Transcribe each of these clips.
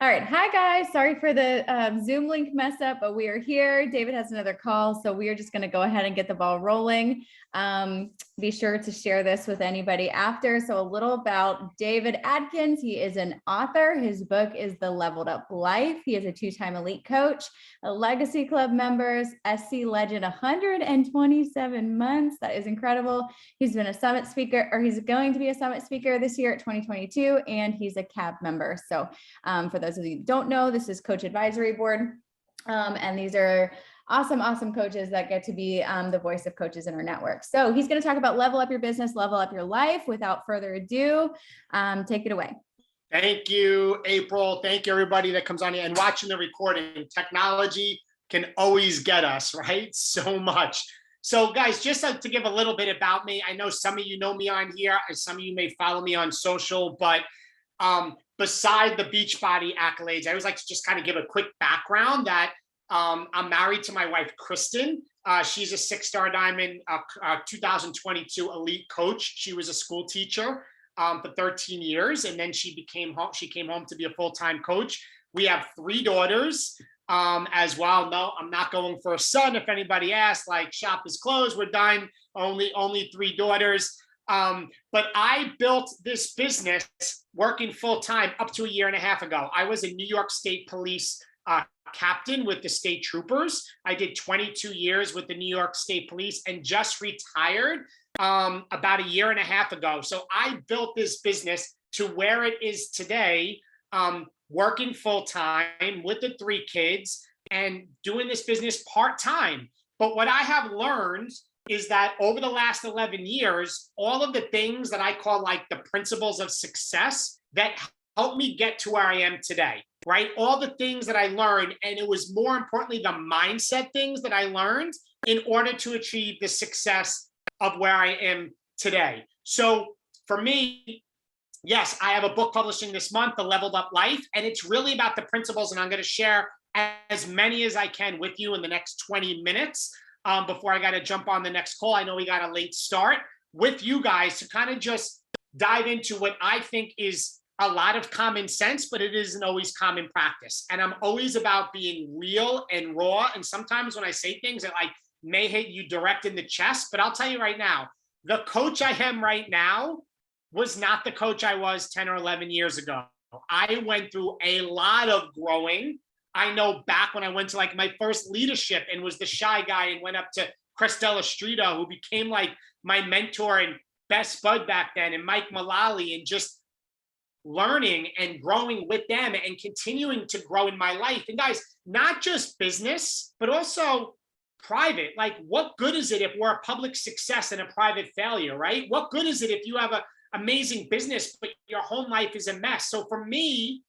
All right. Hi, guys. Sorry for the Zoom link mess up, but we are here. David has another call, so we are just going to go ahead and get the ball rolling. Be sure to share this with anybody after. So a little about David Atkins. He is an author. His book is The Leveled Up Life. He is a 2-time elite coach, a Legacy Club members, SC Legend, 127 months. That is incredible. He's been a summit speaker, or he's going to be a summit speaker this year at 2022, and he's a CAB member. So for those of you who don't know, this is Coach Advisory Board. And these are awesome coaches that get to be the voice of coaches in our network. So he's going to talk about level up your business, level up your life. Without further ado, take it away. Thank you, April. Thank you, everybody that comes on here and watching the recording. Technology can always get us, right? So much. So guys, just to give a little bit about me, I know some of you know me on here, and some of you may follow me on social, but beside the Beachbody accolades, I always like to just kind of give a quick background that I'm married to my wife, Kristen. She's a 6-star diamond 2022 elite coach. She was a school teacher for 13 years, and then she came home to be a full-time coach. We have 3 daughters as well. No, I'm not going for a son. If anybody asks, like, shop is closed, we're done. Only 3 daughters. But I built this business working full-time up to a year and a half ago. I was a New York State Police captain with the state troopers. I did 22 years with the New York State Police and just retired about a year and a half ago. So I built this business to where it is today, working full-time with the 3 kids and doing this business part-time. But what I have learned is that over the last 11 years, all of the things that I call like the principles of success that helped me get to where I am today, right? All the things that I learned, and it was more importantly, the mindset things that I learned in order to achieve the success of where I am today. So for me, yes, I have a book publishing this month, The Leveled Up Life, and it's really about the principles, and I'm going to share as many as I can with you in the next 20 minutes. Before I got to jump on the next call. I know we got a late start with you guys to kind of just dive into what I think is a lot of common sense, but it isn't always common practice. And I'm always about being real and raw. And sometimes when I say things that like may hit you direct in the chest, but I'll tell you right now, the coach I am right now was not the coach I was 10 or 11 years ago. I went through a lot of growing. I know back when I went to like my first leadership and was the shy guy and went up to Crestella Streeto, who became like my mentor and best bud back then, and Mike Mullally, and just learning and growing with them and continuing to grow in my life. And guys, not just business, but also private. Like, what good is it if we're a public success and a private failure, right? What good is it if you have an amazing business, but your home life is a mess? So for me,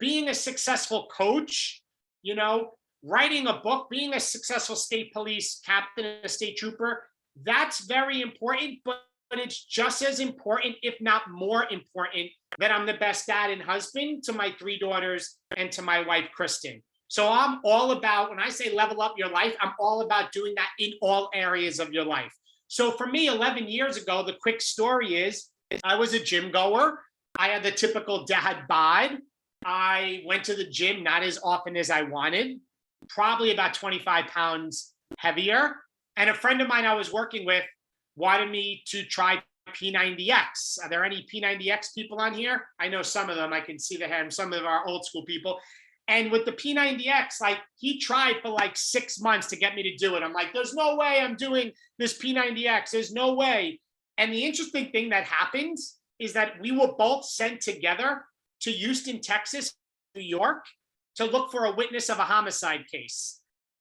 being a successful coach, you know, writing a book, being a successful state police captain, a state trooper, that's very important, but it's just as important, if not more important, that I'm the best dad and husband to my 3 daughters and to my wife, Kristen. So I'm all about, when I say level up your life, I'm all about doing that in all areas of your life. So for me, 11 years ago, the quick story is I was a gym goer. I had the typical dad bod. I went to the gym not as often as I wanted, probably about 25 pounds heavier. And a friend of mine I was working with wanted me to try P90X. Are there any P90X people on here? I know some of them. I can see the hand, some of our old school people. And with the P90X, like, he tried for like 6 months to get me to do it. I'm like, there's no way I'm doing this P90X. There's no way. And the interesting thing that happens is that we were both sent together to Houston, Texas, New York, to look for a witness of a homicide case.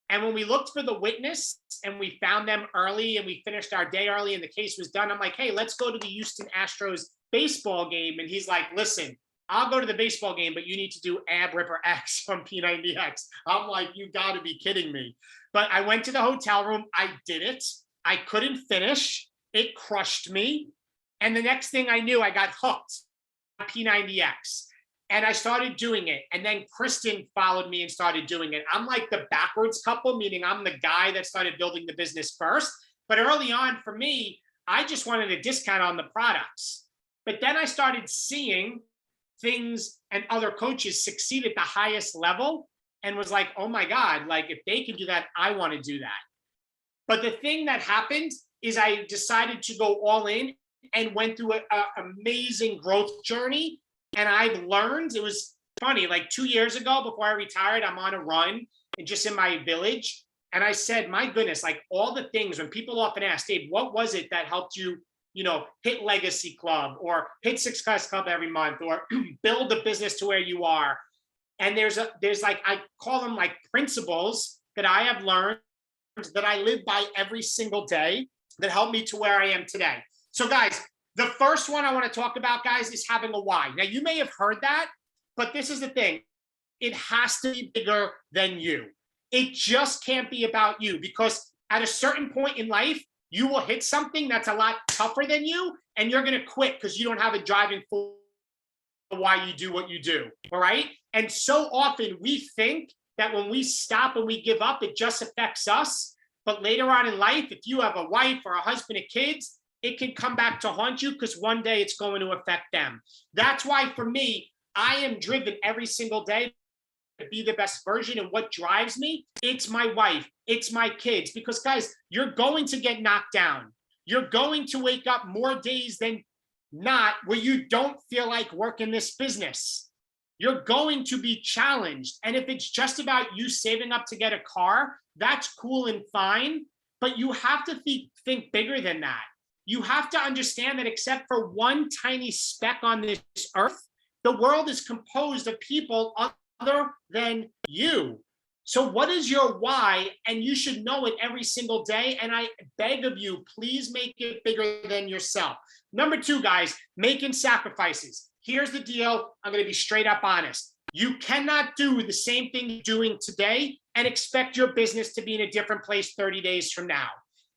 And when we looked for the witness and we found them early and we finished our day early and the case was done, I'm like, hey, let's go to the Houston Astros baseball game. And he's like, listen, I'll go to the baseball game, but you need to do Ab Ripper X from P90X. I'm like, you got to be kidding me. But I went to the hotel room. I did it. I couldn't finish. It crushed me. And the next thing I knew, I got hooked on P90X. And I started doing it. And then Kristen followed me and started doing it. I'm like the backwards couple, meaning I'm the guy that started building the business first. But early on for me, I just wanted a discount on the products. But then I started seeing things and other coaches succeed at the highest level and was like, oh my God, like if they can do that, I want to do that. But the thing that happened is I decided to go all in and went through an amazing growth journey. And I've learned, it was funny, like 2 years ago before I retired, I'm on a run and just in my village. And I said, my goodness, like all the things when people often ask, Dave, what was it that helped you, hit Legacy Club or hit Success Club every month or build a business to where you are? And there's like, I call them like principles that I have learned that I live by every single day that helped me to where I am today. So guys, the first one I want to talk about, guys, is having a why. Now you may have heard that, but this is the thing. It has to be bigger than you. It just can't be about you, because at a certain point in life, you will hit something that's a lot tougher than you and you're going to quit because you don't have a driving force why you do what you do. All right. And so often we think that when we stop and we give up, it just affects us. But later on in life, if you have a wife or a husband and kids, it can come back to haunt you because one day it's going to affect them. That's why for me, I am driven every single day to be the best version. And what drives me, it's my wife, it's my kids. Because guys, you're going to get knocked down. You're going to wake up more days than not where you don't feel like working this business. You're going to be challenged. And if it's just about you saving up to get a car, that's cool and fine. But you have to think bigger than that. You have to understand that except for one tiny speck on this earth, the world is composed of people other than you. So what is your why? And you should know it every single day. And I beg of you, please make it bigger than yourself. Number 2, guys, making sacrifices. Here's the deal. I'm going to be straight up honest. You cannot do the same thing you're doing today and expect your business to be in a different place 30 days from now.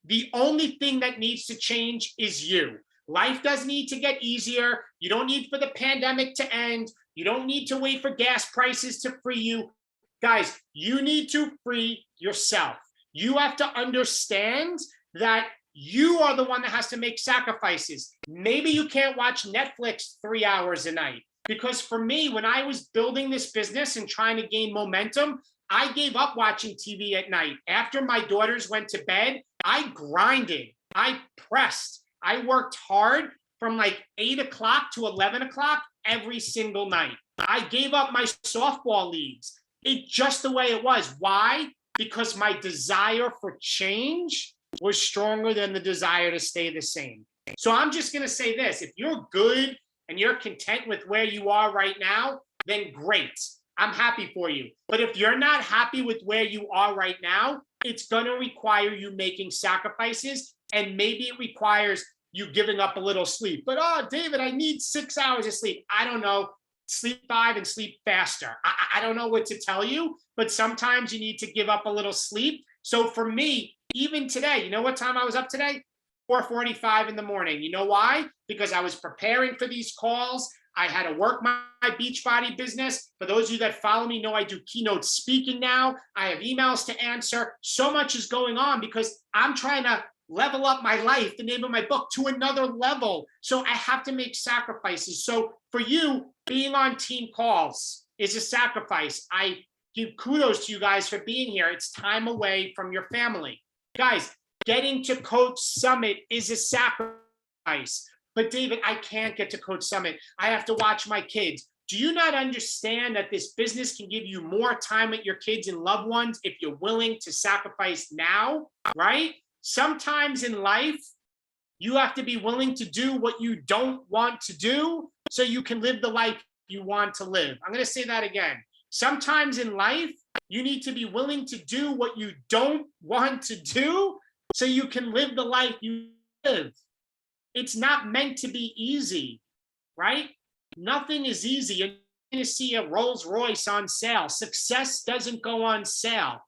The only thing that needs to change is you. Life doesn't need to get easier. You don't need for the pandemic to end. You don't need to wait for gas prices to free you. Guys, you need to free yourself. You have to understand that you are the one that has to make sacrifices. Maybe you can't watch Netflix 3 hours a night. Because for me, when I was building this business and trying to gain momentum, I gave up watching TV at night. After my daughters went to bed, I grinded, I pressed, I worked hard from like 8 o'clock to 11 o'clock every single night. I gave up my softball leagues. It's just the way it was. Why? Because my desire for change was stronger than the desire to stay the same. So I'm just going to say this. If you're good and you're content with where you are right now, then great. I'm happy for you. But if you're not happy with where you are right now, it's going to require you making sacrifices. And maybe it requires you giving up a little sleep. But, oh, David, I need 6 hours of sleep. I don't know. Sleep 5 and sleep faster. I don't know what to tell you, but sometimes you need to give up a little sleep. So for me, even today, you know what time I was up today? 4:45 in the morning. You know why? Because I was preparing for these calls. I had to work my Beachbody business. For those of you that follow me know I do keynote speaking now. I have emails to answer. So much is going on because I'm trying to level up my life, the name of my book, to another level. So I have to make sacrifices. So for you, being on team calls is a sacrifice. I give kudos to you guys for being here. It's time away from your family. Guys, getting to Coach Summit is a sacrifice. But David, I can't get to Coach Summit. I have to watch my kids. Do you not understand that this business can give you more time with your kids and loved ones if you're willing to sacrifice now, right? Sometimes in life, you have to be willing to do what you don't want to do so you can live the life you want to live. I'm going to say that again. Sometimes in life, you need to be willing to do what you don't want to do so you can live the life you live. It's not meant to be easy, right? Nothing is easy. You're going to see a Rolls Royce on sale. Success doesn't go on sale.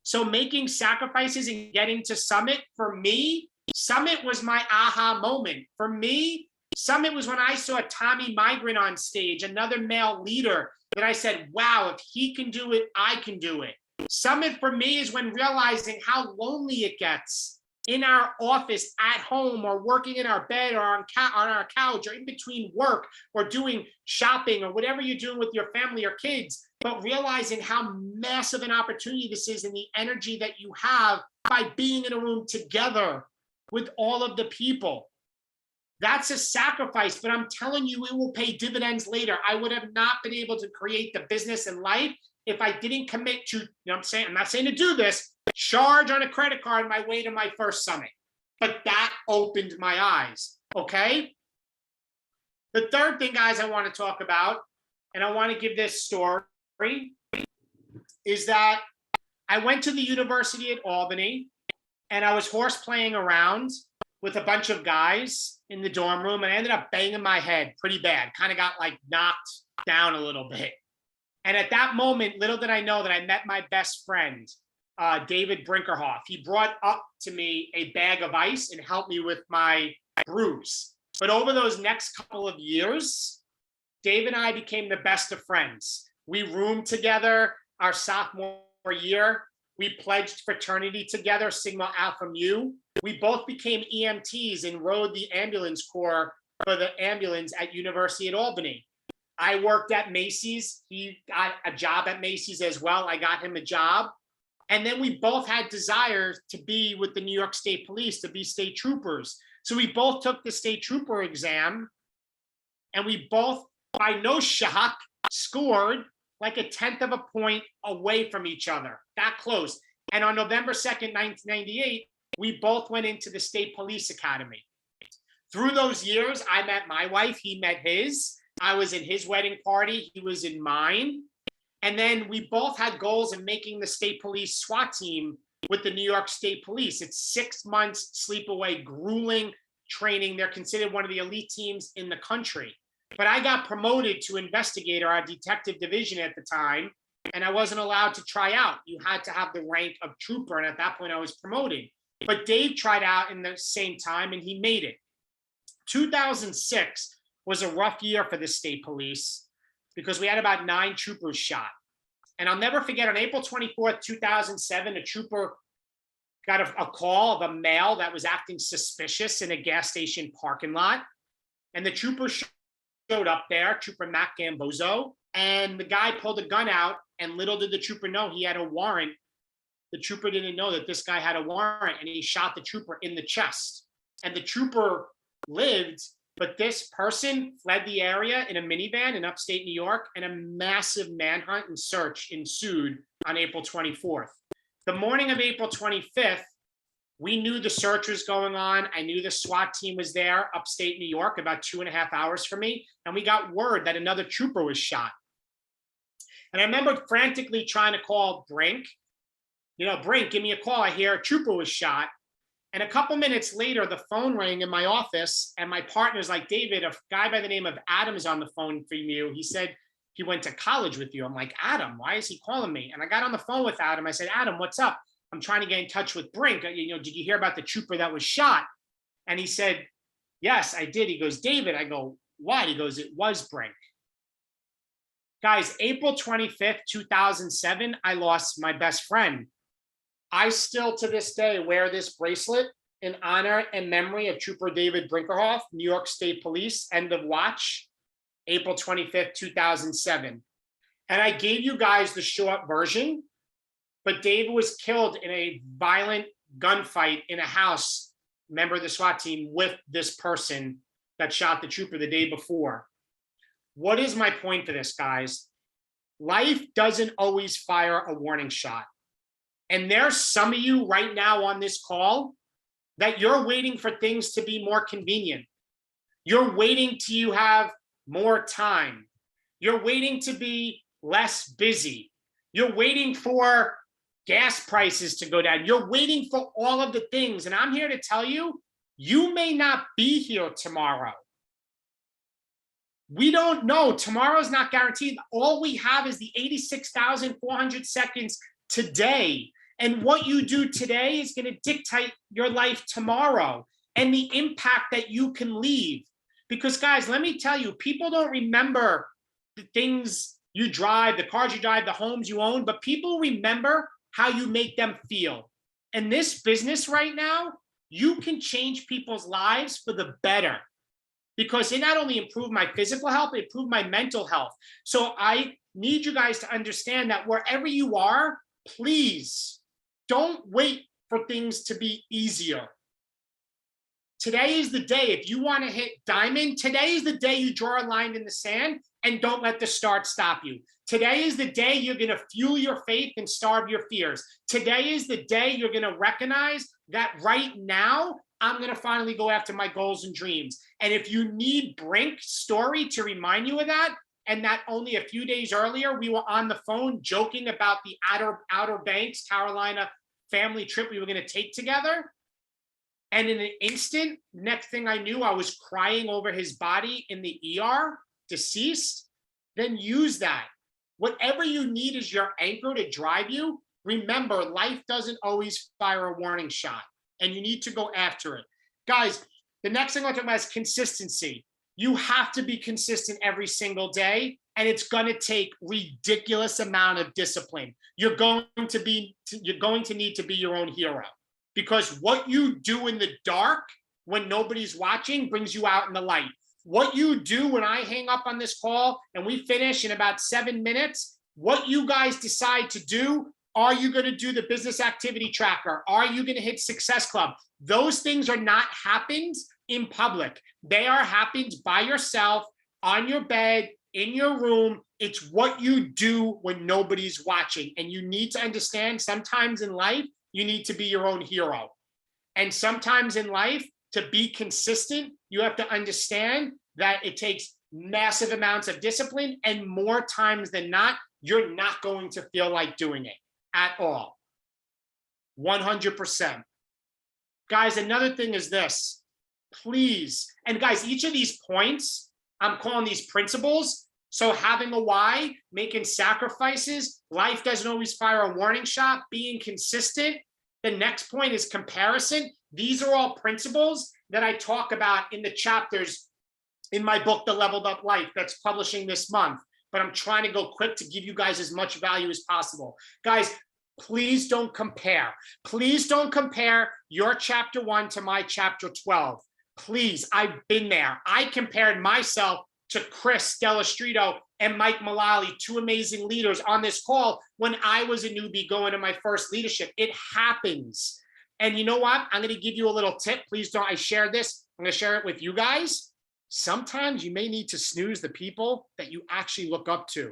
So making sacrifices and getting to Summit, for me, Summit was my aha moment. For me, Summit was when I saw Tommy Migrant on stage, another male leader, that I said, wow, if he can do it, I can do it. Summit for me is when realizing how lonely it gets. in our office at home or working in our bed or on our couch or in between work or doing shopping or whatever you're doing with your family or kids, but realizing how massive an opportunity this is and the energy that you have by being in a room together with all of the people. That's a sacrifice, but I'm telling you, it will pay dividends later. I would have not been able to create the business and life if I didn't commit to, you know what I'm saying? I'm not saying to do this, charge on a credit card my way to my first summit. But that opened my eyes, okay? The third thing, guys, I want to talk about, and I want to give this story, is that I went to the University at Albany, and I was horse playing around with a bunch of guys in the dorm room, and I ended up banging my head pretty bad, kind of got like knocked down a little bit. And at that moment, little did I know that I met my best friend, David Brinkerhoff. He brought up to me a bag of ice and helped me with my bruise. But over those next couple of years, Dave and I became the best of friends. We roomed together our sophomore year. We pledged fraternity together, Sigma Alpha Mu. We both became EMTs and rode the ambulance corps for the ambulance at University at Albany. I worked at Macy's. He got a job at Macy's as well. I got him a job. And then we both had desires to be with the New York State Police, to be state troopers. So we both took the state trooper exam, and we both, by no shock, scored like 1/10 of a point away from each other, that close. And on November 2nd, 1998, we both went into the State Police Academy. Through those years, I met my wife, he met his. I was in his wedding party, he was in mine. And then we both had goals in making the state police SWAT team with the New York State Police. It's 6 months sleepaway, grueling training. They're considered one of the elite teams in the country. But I got promoted to investigator, our detective division at the time, and I wasn't allowed to try out. You had to have the rank of trooper, and at that point I was promoted. But Dave tried out in the same time, and he made it. 2006 was a rough year for the state police because we had about 9 troopers shot. And I'll never forget, on April 24th, 2007, a trooper got a call of a male that was acting suspicious in a gas station parking lot. And the trooper showed up there, Trooper Matt Gambozo, and the guy pulled a gun out, and little did the trooper know he had a warrant. The trooper didn't know that this guy had a warrant, and he shot the trooper in the chest. And the trooper lived, but this person fled the area in a minivan in upstate New York, and a massive manhunt and search ensued on April 24th. The morning of April 25th, we knew the search was going on. I knew the SWAT team was there upstate New York, about 2.5 hours from me, and we got word that another trooper was shot. And I remember frantically trying to call Brink. Brink, give me a call. I hear a trooper was shot. And a couple minutes later, the phone rang in my office, and my partner's like, David, a guy by the name of Adam is on the phone for you. He said he went to college with you. I'm like, Adam, why is he calling me? And I got on the phone with Adam. I said, Adam, what's up? I'm trying to get in touch with Brink. Did you hear about the trooper that was shot? And he said, yes, I did. He goes, David. I go, what? He goes, it was Brink. Guys, April 25th, 2007, I lost my best friend. I still, to this day, wear this bracelet in honor and memory of Trooper David Brinkerhoff, New York State Police, end of watch, April 25th, 2007. And I gave you guys the short version, but David was killed in a violent gunfight in a house, member of the SWAT team, with this person that shot the trooper the day before. What is my point for this, guys? Life doesn't always fire a warning shot. And there's some of you right now on this call that you're waiting for things to be more convenient. You're waiting till you have more time. You're waiting to be less busy. You're waiting for gas prices to go down. You're waiting for all of the things. And I'm here to tell you, you may not be here tomorrow. We don't know. Tomorrow's not guaranteed. All we have is the 86,400 seconds today. And what you do today is going to dictate your life tomorrow and the impact that you can leave. Because, guys, let me tell you, people don't remember the things you drive, the cars you drive, the homes you own, but people remember how you make them feel. And this business right now, you can change people's lives for the better, because it not only improved my physical health, it improved my mental health. So I need you guys to understand that wherever you are, please don't wait for things to be easier. Today is the day. If you want to hit diamond, today is the day you draw a line in the sand and don't let the start stop you. Today is the day you're going to fuel your faith and starve your fears. Today is the day you're going to recognize that right now, I'm going to finally go after my goals and dreams. And if you need Brink's story to remind you of that, and that only a few days earlier, we were on the phone joking about the Outer Banks, Carolina family trip we were going to take together. And in an instant, next thing I knew, I was crying over his body in the ER, deceased. Then use that. Whatever you need is your anchor to drive you. Remember, life doesn't always fire a warning shot, and you need to go after it. Guys, the next thing I want to talk about is consistency. You have to be consistent every single day, and it's going to take ridiculous amount of discipline. You're going to need to be your own hero, because what you do in the dark when nobody's watching brings you out in the light. What you do when I hang up on this call and we finish in about 7 minutes, what you guys decide to do, are you going to do the business activity tracker? Are you going to hit Success Club? Those things are not happened in public. They are happened by yourself, on your bed, in your room. It's what you do when nobody's watching. And you need to understand, sometimes in life, you need to be your own hero. And sometimes in life, to be consistent, you have to understand that it takes massive amounts of discipline, and more times than not, you're not going to feel like doing it at all. 100%. Guys, another thing is this, please, and guys, each of these points, I'm calling these principles. So having a why, making sacrifices, life doesn't always fire a warning shot, being consistent. The next point is comparison. These are all principles that I talk about in the chapters in my book, The Leveled Up Life, that's publishing this month. But I'm trying to go quick to give you guys as much value as possible. Guys, please don't compare. Please don't compare your chapter 1 to my chapter 12. Please, I've been there. I compared myself to Chris Delastrito and Mike Mullally, two amazing leaders on this call when I was a newbie going to my first leadership. It happens. And you know what? I'm going to give you a little tip. Please don't, I share this. I'm going to share it with you guys. Sometimes you may need to snooze the people that you actually look up to.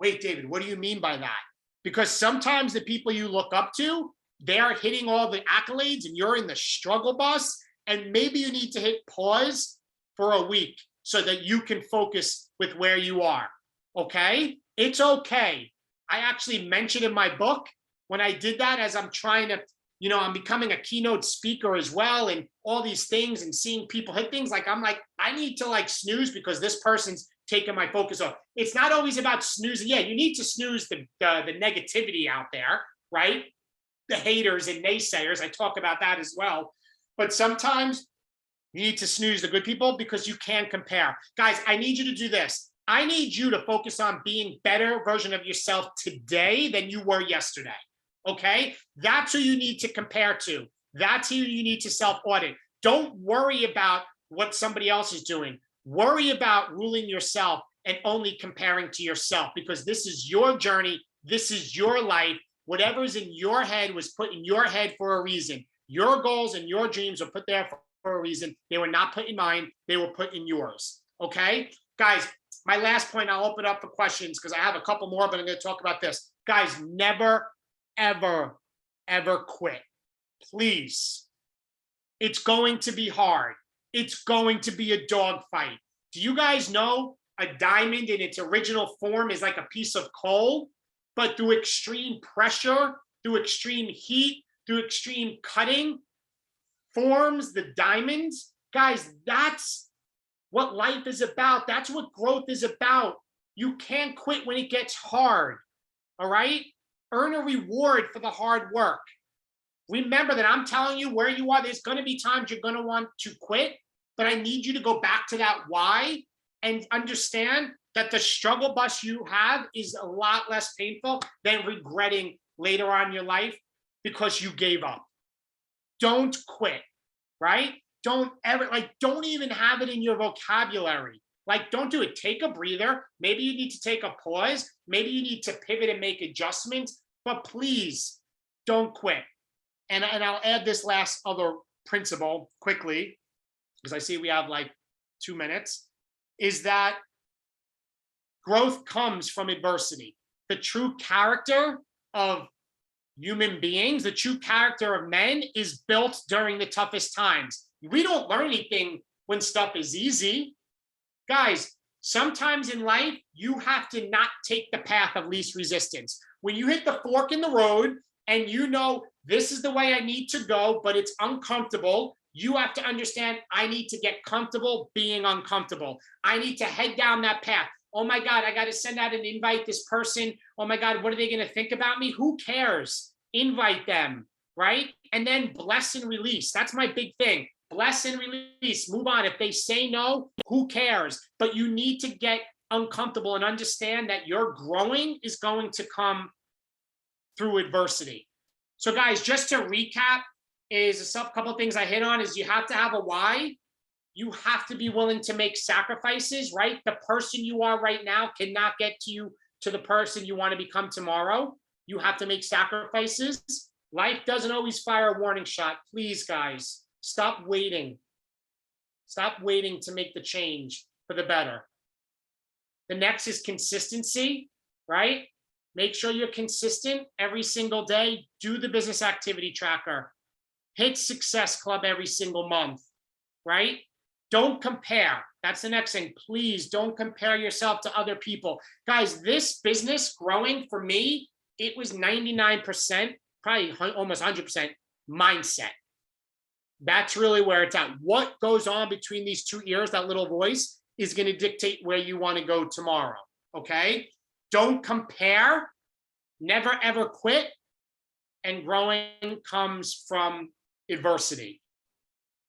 Wait, David, what do you mean by that? Because sometimes the people you look up to, they're hitting all the accolades and you're in the struggle bus. And maybe you need to hit pause for a week so that you can focus with where you are. Okay? It's okay. I actually mentioned in my book when I did that, as I'm trying to, you know, I'm becoming a keynote speaker as well, and all these things, and seeing people hit things, like I'm like, I need to like snooze because this person's taking my focus off. It's not always about snoozing. Yeah, you need to snooze the negativity out there, right? The haters and naysayers. I talk about that as well. But sometimes you need to snooze the good people because you can compare. Guys, I need you to do this. I need you to focus on being better version of yourself today than you were yesterday. Okay? That's who you need to compare to. That's who you need to self-audit. Don't worry about what somebody else is doing. Worry about ruling yourself and only comparing to yourself, because this is your journey. This is your life. Whatever's in your head was put in your head for a reason. Your goals and your dreams were put there for a reason. They were not put in mine. They were put in yours. Okay? Guys, my last point, I'll open up for questions because I have a couple more, but I'm going to talk about this. Guys, never, ever, ever quit. Please. It's going to be hard. It's going to be a dogfight. Do you guys know a diamond in its original form is like a piece of coal, but through extreme pressure, through extreme heat, through extreme cutting, forms the diamonds? Guys, that's what life is about. That's what growth is about. You can't quit when it gets hard, all right? Earn a reward for the hard work. Remember that I'm telling you where you are. There's going to be times you're going to want to quit, but I need you to go back to that why and understand that the struggle bus you have is a lot less painful than regretting later on in your life because you gave up. don't quit, right? Don't ever, don't even have it in your vocabulary. Don't do it. Take a breather. Maybe you need to take a pause. Maybe you need to pivot and make adjustments, but please don't quit. And I'll add this last other principle quickly, because I see we have 2 minutes, is that growth comes from adversity. The true character of human beings, the true character of men is built during the toughest times. We don't learn anything when stuff is easy. Guys, sometimes in life, you have to not take the path of least resistance. When you hit the fork in the road and you know this is the way I need to go, but it's uncomfortable, you have to understand I need to get comfortable being uncomfortable. I need to head down that path. Oh my God, I got to send out an invite this person. Oh my God, what are they going to think about me? Who cares? Invite them, right? And then bless and release. That's my big thing. Bless and release. Move on. If they say no, who cares? But you need to get uncomfortable and understand that your growing is going to come through adversity. So guys, just to recap, is a couple of things I hit on is you have to have a why. You have to be willing to make sacrifices, right? The person you are right now cannot get you to the person you want to become tomorrow. You have to make sacrifices. Life doesn't always fire a warning shot. Please, guys, stop waiting. Stop waiting to make the change for the better. The next is consistency, right? Make sure you're consistent every single day. Do the business activity tracker. Hit Success Club every single month, right? Don't compare. That's the next thing. Please don't compare yourself to other people. Guys, this business growing for me, it was 99%, probably almost 100% mindset. That's really where it's at. What goes on between these 2 ears, that little voice, is going to dictate where you want to go tomorrow, okay? Don't compare. Never, ever quit. And growing comes from adversity.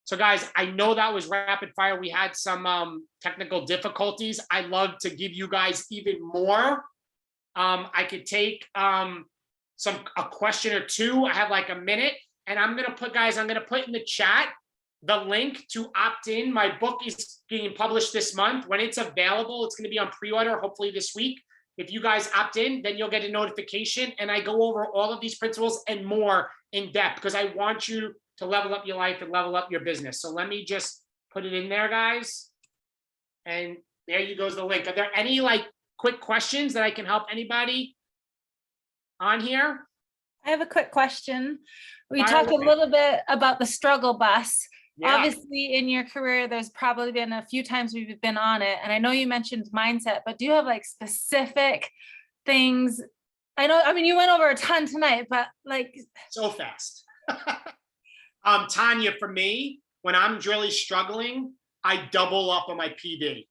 So guys, I know that was rapid fire. We had some technical difficulties. I'd love to give you guys even more. I could take a question or two. I have a minute, and I'm gonna put in the chat the link to opt in. My book is being published this month. When it's available, it's gonna be on pre-order, hopefully this week. If you guys opt in, then you'll get a notification, and I go over all of these principles and more in depth because I want you to level up your life and level up your business. So let me just put it in there, guys. And there you goes the link. Are there any quick questions that I can help anybody on here? I have a quick question. We Fire talked a away. little bit about the struggle bus. Yeah. Obviously, in your career, there's probably been a few times we've been on it. And I know you mentioned mindset, but do you have specific things? I mean, you went over a ton tonight, but So fast. Tanya, for me, when I'm really struggling, I double up on my PD,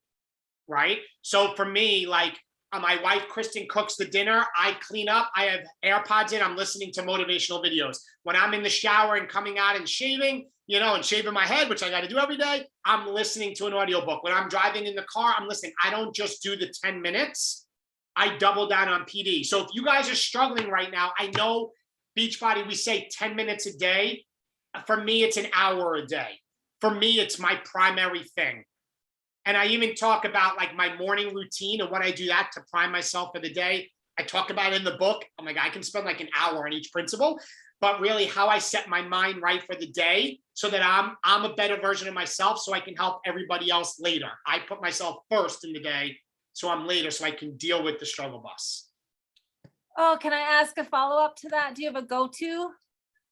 right? So for me, my wife, Kristen, cooks the dinner. I clean up. I have AirPods in. I'm listening to motivational videos. When I'm in the shower and coming out and shaving, and shaving my head, which I got to do every day, I'm listening to an audiobook. When I'm driving in the car, I'm listening. I don't just do the 10 minutes. I double down on PD. So if you guys are struggling right now, I know Beachbody, we say 10 minutes a day. For me, it's an hour a day. For me, it's my primary thing. And I even talk about my morning routine and what I do that to prime myself for the day. I talk about it in the book. Oh my God, I can spend an hour on each principle, but really how I set my mind right for the day so that I'm a better version of myself so I can help everybody else later. I put myself first in the day so I'm later so I can deal with the struggle bus. Oh, can I ask a follow-up to that? Do you have a go-to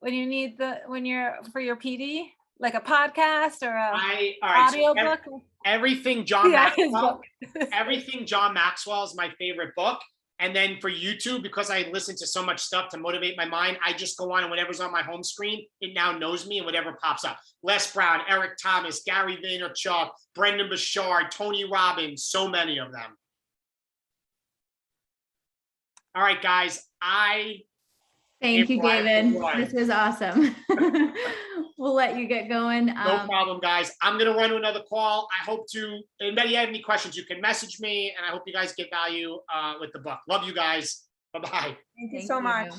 when you need for your PD, like a podcast or audio book? Everything John Yeah, his Maxwell, book. everything John Maxwell is my favorite book. And then for YouTube, because I listen to so much stuff to motivate my mind, I just go on and whatever's on my home screen, it now knows me and whatever pops up. Les Brown, Eric Thomas, Gary Vaynerchuk, Brendan Bouchard, Tony Robbins, so many of them. All right, guys, Thank you, David. This was awesome. We'll let you get going. No problem, guys. I'm going to run to another call. I hope anybody have any questions, you can message me, and I hope you guys get value with the book. Love you guys. Bye-bye. Thank you so much.